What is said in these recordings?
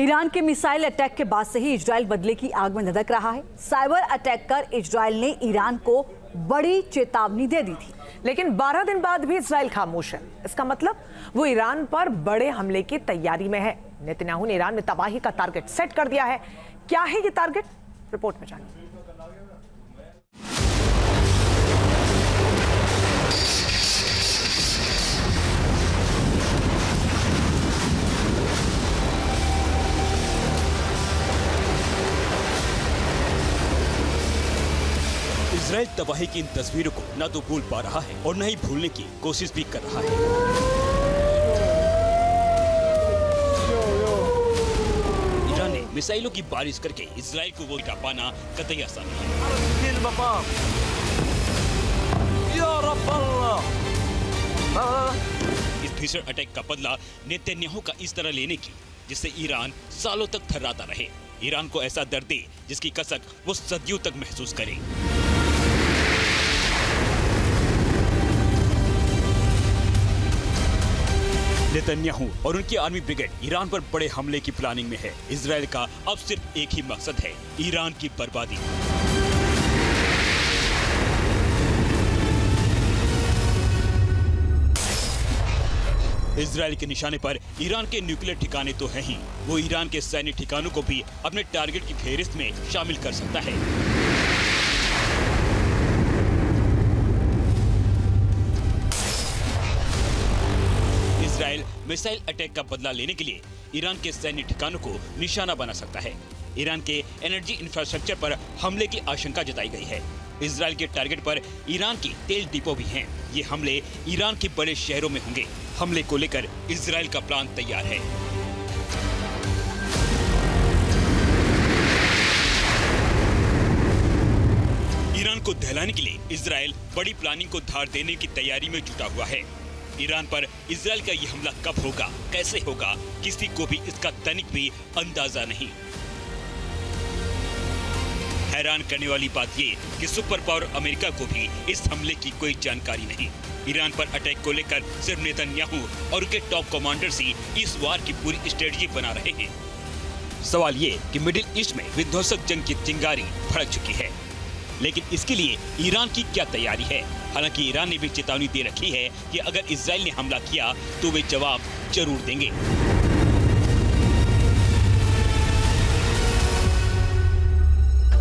Iran के missile attack के बाद से ही इजराइल बदले की आग में धधक रहा है। साइबर अटैक कर इजराइल ने ईरान को बड़ी चेतावनी दे दी थी, लेकिन 12 दिन बाद भी इजराइल खामोश है। इसका मतलब वो ईरान पर बड़े हमले की तैयारी में है। नेतन्याहू ने ईरान में तबाही का टारगेट सेट कर दिया है। क्या है ये टारगेट, रिपोर्ट में जानिए। इजराइल तबाही की इन तस्वीरों को न तो भूल पा रहा है और न ही भूलने की कोशिश भी कर रहा है। ईरान ने मिसाइलों की बारिश करके इजराइल को वो गिरा पाना कतई आसान नहीं है। इस भीषण अटैक का बदला नेतन्याहू का इस तरह लेने की जिससे ईरान सालों तक थर्राता रहे। ईरान को ऐसा दर्द दे जिसकी कसक वो सदियों तक महसूस करे। नेतन्याहू और उनकी आर्मी ब्रिगेड ईरान पर बड़े हमले की प्लानिंग में है। इजराइल का अब सिर्फ एक ही मकसद है, ईरान की बर्बादी। इजराइल के निशाने पर ईरान के न्यूक्लियर ठिकाने तो हैं ही, वो ईरान के सैन्य ठिकानों को भी अपने टारगेट की फेहरिस्त में शामिल कर सकता है। इजराइल मिसाइल अटैक का बदला लेने के लिए ईरान के सैन्य ठिकानों को निशाना बना सकता है। ईरान के एनर्जी इंफ्रास्ट्रक्चर पर हमले की आशंका जताई गई है। इजराइल के टारगेट पर ईरान की तेल डिपो भी हैं। ये हमले ईरान के बड़े शहरों में होंगे। हमले को लेकर इजराइल का प्लान तैयार है। ईरान को दहलाने के लिए इजराइल बड़ी प्लानिंग को धार देने की तैयारी में जुटा हुआ है। ईरान पर इजराइल का ये हमला कब होगा, कैसे होगा, किसी को भी इसका तनिक भी अंदाजा नहीं। हैरान करने वाली बात ये कि सुपर पावर अमेरिका को भी इस हमले की कोई जानकारी नहीं। ईरान पर अटैक को लेकर सिर्फ नेतन्याहू और उनके टॉप कमांडर्स ही इस वार की पूरी स्ट्रेटजी बना रहे हैं। सवाल ये कि मिडिल ईस्ट में विध्वंसक जंग की चिंगारी भड़क चुकी है, लेकिन इसके लिए ईरान की क्या तैयारी है? हालांकि ईरान ने भी चेतावनी दे रखी है कि अगर इजराइल ने हमला किया तो वे जवाब जरूर देंगे।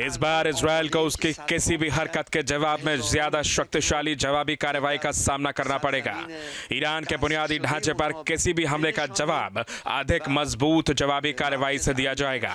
इस बार इजराइल को उसकी किसी भी हरकत के जवाब में ज्यादा शक्तिशाली जवाबी कार्रवाई का सामना करना पड़ेगा। ईरान के बुनियादी ढांचे पर किसी भी हमले का जवाब अधिक मजबूत जवाबी कार्रवाई से दिया जाएगा।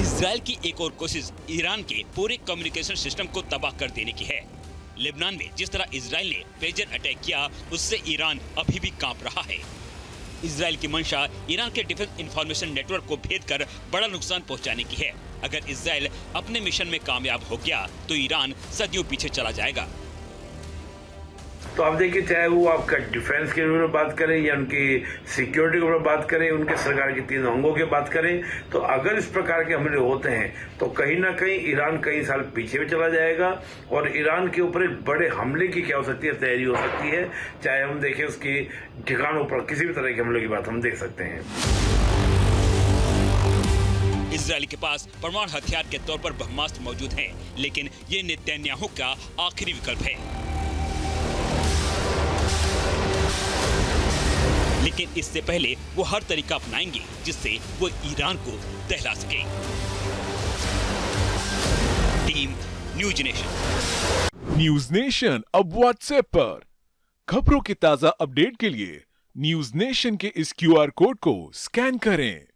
इजराइल की एक और कोशिश ईरान के पूरे कम्युनिकेशन सिस्टम को तबाह कर देने की है। लेबनान में जिस तरह इजराइल ने पेजर अटैक किया, उससे ईरान अभी भी कांप रहा है। इजराइल की मंशा ईरान के डिफेंस इंफॉर्मेशन नेटवर्क को भेद कर बड़ा नुकसान पहुंचाने की है। अगर इजराइल अपने मिशन में कामयाब हो गया तो ईरान सदियों पीछे चला जाएगा। तो आप देखिए, चाहे वो आपका डिफेंस के ऊपर बात करें या उनकी सिक्योरिटी के ऊपर बात करें, उनके सरकार के 3 अंगों की बात करें, तो अगर इस प्रकार के हमले होते हैं तो कहीं ना कहीं ईरान कई साल पीछे भी चला जाएगा और ईरान के ऊपर एक बड़े हमले की क्या हो सकती है, तैयारी हो सकती है। चाहे हम देखें उसकी ठिकानों पर किसी भी तरह के हमले की बात हम देख सकते हैं। इजराइल के पास परमाणु हथियार के तौर पर ब्रह्मास्त्र मौजूद हैं, लेकिन ये नेतन्याहू का आखिरी विकल्प है। लेकिन इससे पहले वो हर तरीका अपनाएंगे जिससे वो ईरान को दहला सके। Team news nation. News nation अब व्हाट्सएप पर खबरों के ताजा अपडेट के लिए न्यूज नेशन के इस QR कोड को स्कैन करें।